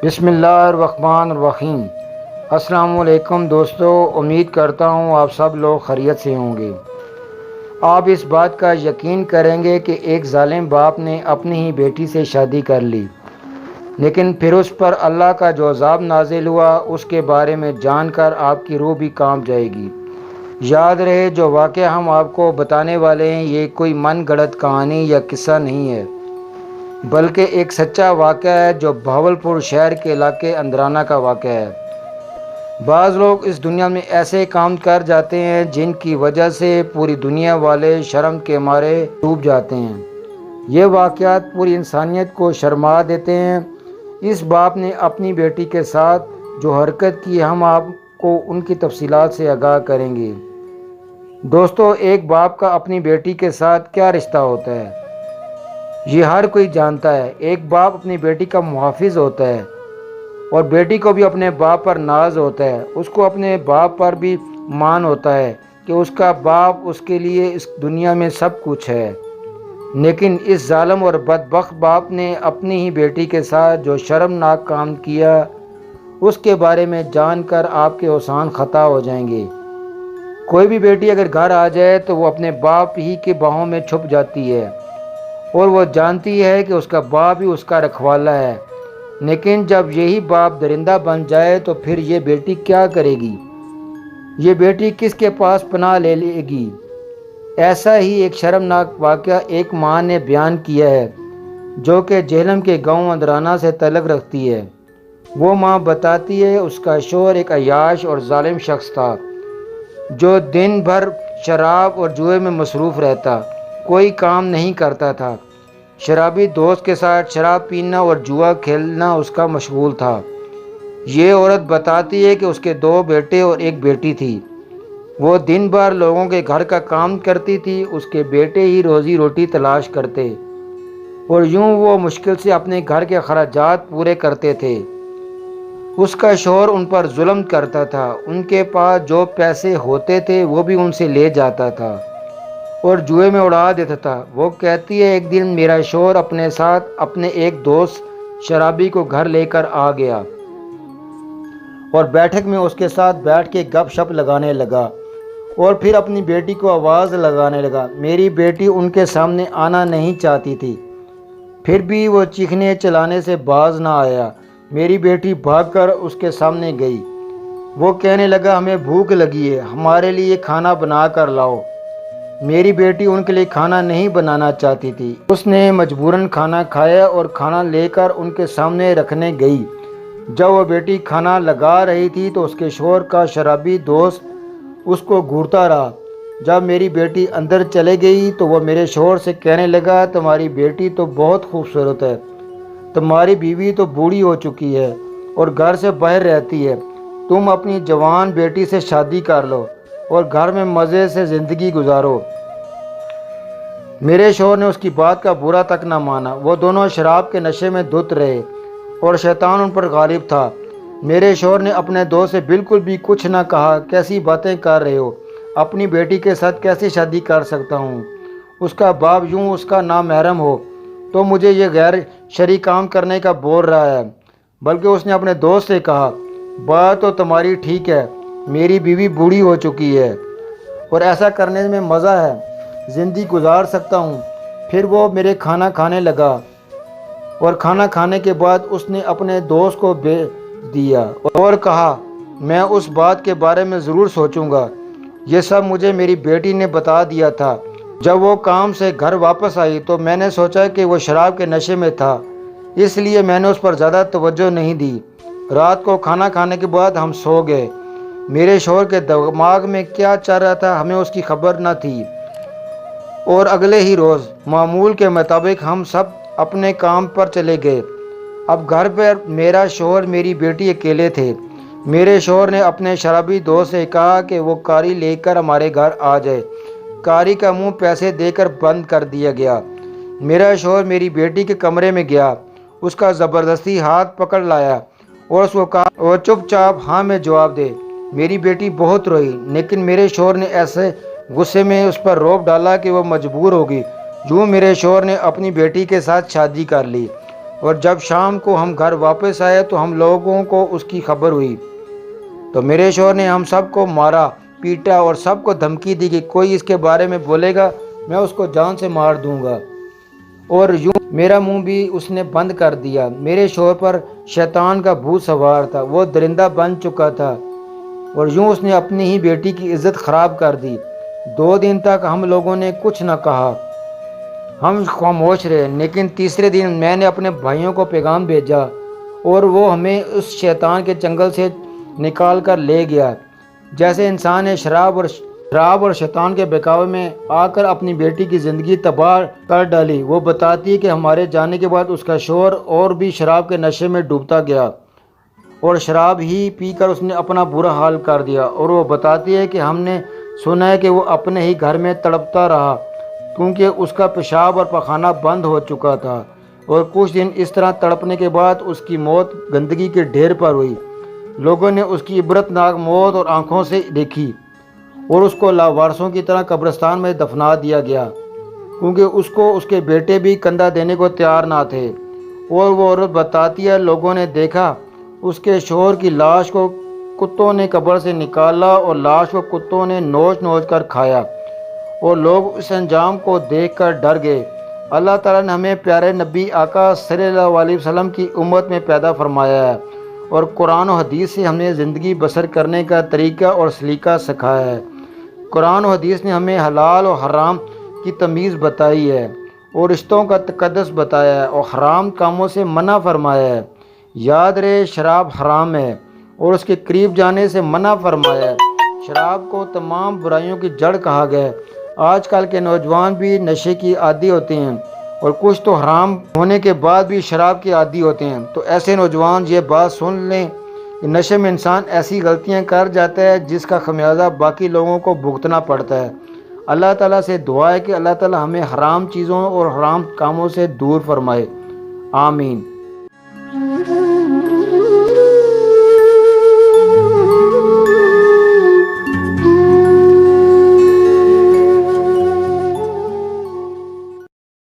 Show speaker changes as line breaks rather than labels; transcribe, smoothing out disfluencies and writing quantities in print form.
بسم اللہ الرحمن الرحیم۔ السلام علیکم دوستو، امید کرتا ہوں آپ سب لوگ خیریت سے ہوں گے۔ آپ اس بات کا یقین کریں گے کہ ایک ظالم باپ نے اپنی ہی بیٹی سے شادی کر لی، لیکن پھر اس پر اللہ کا جو عذاب نازل ہوا اس کے بارے میں جان کر آپ کی روح بھی کانپ جائے گی۔ یاد رہے، جو واقعہ ہم آپ کو بتانے والے ہیں یہ کوئی من گڑت کہانی یا قصہ نہیں ہے، بلکہ ایک سچا واقعہ ہے جو بہاولپور شہر کے علاقے اندرانہ کا واقعہ ہے۔ بعض لوگ اس دنیا میں ایسے کام کر جاتے ہیں جن کی وجہ سے پوری دنیا والے شرم کے مارے ڈوب جاتے ہیں۔ یہ واقعات پوری انسانیت کو شرما دیتے ہیں۔ اس باپ نے اپنی بیٹی کے ساتھ جو حرکت کی، ہم آپ کو ان کی تفصیلات سے آگاہ کریں گے۔ دوستو، ایک باپ کا اپنی بیٹی کے ساتھ کیا رشتہ ہوتا ہے یہ ہر کوئی جانتا ہے۔ ایک باپ اپنی بیٹی کا محافظ ہوتا ہے، اور بیٹی کو بھی اپنے باپ پر ناز ہوتا ہے۔ اس کو اپنے باپ پر بھی مان ہوتا ہے کہ اس کا باپ اس کے لیے اس دنیا میں سب کچھ ہے۔ لیکن اس ظالم اور بدبخت باپ نے اپنی ہی بیٹی کے ساتھ جو شرمناک کام کیا، اس کے بارے میں جان کر آپ کے اوسان خطا ہو جائیں گے۔ کوئی بھی بیٹی اگر گھر آ جائے تو وہ اپنے باپ ہی کے باہوں میں چھپ جاتی ہے، اور وہ جانتی ہے کہ اس کا باپ ہی اس کا رکھوالا ہے۔ لیکن جب یہی باپ درندہ بن جائے تو پھر یہ بیٹی کیا کرے گی؟ یہ بیٹی کس کے پاس پناہ لے لے گی؟ ایسا ہی ایک شرمناک واقعہ ایک ماں نے بیان کیا ہے، جو کہ جہلم کے گاؤں اندرانہ سے تعلق رکھتی ہے۔ وہ ماں بتاتی ہے اس کا شوہر ایک عیاش اور ظالم شخص تھا، جو دن بھر شراب اور جوئے میں مصروف رہتا، کوئی کام نہیں کرتا تھا۔ شرابی دوست کے ساتھ شراب پینا اور جوا کھیلنا اس کا مشغول تھا۔ یہ عورت بتاتی ہے کہ اس کے 2 بیٹے اور 1 بیٹی تھی۔ وہ دن بھر لوگوں کے گھر کا کام کرتی تھی، اس کے بیٹے ہی روزی روٹی تلاش کرتے، اور یوں وہ مشکل سے اپنے گھر کے اخراجات پورے کرتے تھے۔ اس کا شوہر ان پر ظلم کرتا تھا، ان کے پاس جو پیسے ہوتے تھے وہ بھی ان سے لے جاتا تھا اور جوئے میں اڑا دیتا تھا۔ وہ کہتی ہے ایک دن میرا شوہر اپنے ساتھ اپنے ایک دوست شرابی کو گھر لے کر آ گیا، اور بیٹھک میں اس کے ساتھ بیٹھ کے گپ شپ لگانے لگا، اور پھر اپنی بیٹی کو آواز لگانے لگا۔ میری بیٹی ان کے سامنے آنا نہیں چاہتی تھی، پھر بھی وہ چیخنے چلانے سے باز نہ آیا۔ میری بیٹی بھاگ کر اس کے سامنے گئی۔ وہ کہنے لگا ہمیں بھوک لگی ہے، ہمارے لیے کھانا بنا کر لاؤ۔ میری بیٹی ان کے لیے کھانا نہیں بنانا چاہتی تھی۔ اس نے مجبوراً کھانا کھایا اور کھانا لے کر ان کے سامنے رکھنے گئی۔ جب وہ بیٹی کھانا لگا رہی تھی تو اس کے شوہر کا شرابی دوست اس کو گھورتا رہا۔ جب میری بیٹی اندر چلے گئی تو وہ میرے شوہر سے کہنے لگا تمہاری بیٹی تو بہت خوبصورت ہے، تمہاری بیوی تو بوڑھی ہو چکی ہے اور گھر سے باہر رہتی ہے، تم اپنی جوان بیٹی سے شادی کر لو اور گھر میں مزے سے زندگی گزارو۔ میرے شوہر نے اس کی بات کا برا تک نہ مانا۔ وہ دونوں شراب کے نشے میں دھت رہے اور شیطان ان پر غالب تھا۔ میرے شوہر نے اپنے دوست سے بالکل بھی کچھ نہ کہا، کیسی باتیں کر رہے ہو، اپنی بیٹی کے ساتھ کیسے شادی کر سکتا ہوں؟ اس کا باپ یوں اس کا نامحرم ہو تو مجھے یہ غیر شرعی کام کرنے کا بول رہا ہے۔ بلکہ اس نے اپنے دوست سے کہا بات تو تمہاری ٹھیک ہے، میری بیوی بوڑھی ہو چکی ہے اور ایسا کرنے میں مزہ ہے، زندگی گزار سکتا ہوں۔ پھر وہ میرے کھانا کھانے لگا، اور کھانا کھانے کے بعد اس نے اپنے دوست کو بھیج دیا اور کہا میں اس بات کے بارے میں ضرور سوچوں گا، یہ سب مجھے میری بیٹی نے بتا دیا تھا۔ جب وہ کام سے گھر واپس آئی تو میں نے سوچا کہ وہ شراب کے نشے میں تھا، اس لیے میں نے اس پر زیادہ توجہ نہیں دی۔ رات کو کھانا کھانے کے بعد ہم سو گئے۔ میرے شوہر کے دماغ میں کیا چل رہا تھا ہمیں اس کی خبر نہ تھی، اور اگلے ہی روز معمول کے مطابق ہم سب اپنے کام پر چلے گئے۔ اب گھر پر میرا شوہر میری بیٹی اکیلے تھے۔ میرے شوہر نے اپنے شرابی دوست سے کہا کہ وہ کاری لے کر ہمارے گھر آ جائے۔ کاری کا منہ پیسے دے کر بند کر دیا گیا۔ میرا شوہر میری بیٹی کے کمرے میں گیا، اس کا زبردستی ہاتھ پکڑ لایا اور اس کو کہا اور چپ چاپ ہاں میں جواب دے۔ میری بیٹی بہت روئی، لیکن میرے شوہر نے ایسے غصے میں اس پر روب ڈالا کہ وہ مجبور ہوگی۔ یوں میرے شوہر نے اپنی بیٹی کے ساتھ شادی کر لی اور جب شام کو ہم گھر واپس آئے تو ہم لوگوں کو اس کی خبر ہوئی، تو میرے شوہر نے ہم سب کو مارا پیٹا اور سب کو دھمکی دی کہ کوئی اس کے بارے میں بولے گا میں اس کو جان سے مار دوں گا، اور یوں میرا منہ بھی اس نے بند کر دیا۔ میرے شوہر پر شیطان کا بھوت سوار تھا، وہ درندہ بن چکا تھا، اور یوں اس نے اپنی ہی بیٹی کی عزت خراب کر دی۔ 2 دن تک ہم لوگوں نے کچھ نہ کہا، ہم خاموش رہے، لیکن تیسرے دن میں نے اپنے بھائیوں کو پیغام بھیجا اور وہ ہمیں اس شیطان کے چنگل سے نکال کر لے گیا۔ جیسے انسان نے شراب اور شیطان کے بہکاوے میں آ کر اپنی بیٹی کی زندگی تباہ کر ڈالی۔ وہ بتاتی ہے کہ ہمارے جانے کے بعد اس کا شوہر اور بھی شراب کے نشے میں ڈوبتا گیا اور شراب ہی پی کر اس نے اپنا برا حال کر دیا، اور وہ بتاتی ہے کہ ہم نے سنا ہے کہ وہ اپنے ہی گھر میں تڑپتا رہا کیونکہ اس کا پیشاب اور پخانہ بند ہو چکا تھا، اور کچھ دن اس طرح تڑپنے کے بعد اس کی موت گندگی کے ڈھیر پر ہوئی۔ لوگوں نے اس کی عبرت ناک موت اور آنکھوں سے دیکھی، اور اس کو لاوارثوں کی طرح قبرستان میں دفنا دیا گیا کیونکہ اس کو اس کے بیٹے بھی کندھا دینے کو تیار نہ تھے۔ اور وہ عورت بتاتی ہے لوگوں نے دیکھا اس کے شوہر کی لاش کو کتوں نے قبر سے نکالا اور لاش کو کتوں نے نوچ نوچ کر کھایا، اور لوگ اس انجام کو دیکھ کر ڈر گئے۔ اللہ تعالیٰ نے ہمیں پیارے نبی آقا صلی اللہ علیہ وسلم کی امت میں پیدا فرمایا ہے، اور قرآن و حدیث سے ہمیں زندگی بسر کرنے کا طریقہ اور سلیقہ سکھایا ہے۔ قرآن و حدیث نے ہمیں حلال و حرام کی تمیز بتائی ہے، اور رشتوں کا تقدس بتایا ہے، اور حرام کاموں سے منع فرمایا ہے۔ یاد رہے شراب حرام ہے اور اس کے قریب جانے سے منع فرمایا ہے۔ شراب کو تمام برائیوں کی جڑ کہا گیا ہے۔ آج کل کے نوجوان بھی نشے کی عادی ہوتے ہیں، اور کچھ تو حرام ہونے کے بعد بھی شراب کے عادی ہوتے ہیں۔ تو ایسے نوجوان یہ بات سن لیں کہ نشے میں انسان ایسی غلطیاں کر جاتا ہے جس کا خمیازہ باقی لوگوں کو بھگتنا پڑتا ہے۔ اللہ تعالیٰ سے دعا ہے کہ اللہ تعالیٰ ہمیں حرام چیزوں اور حرام کاموں سے دور فرمائے، آمین۔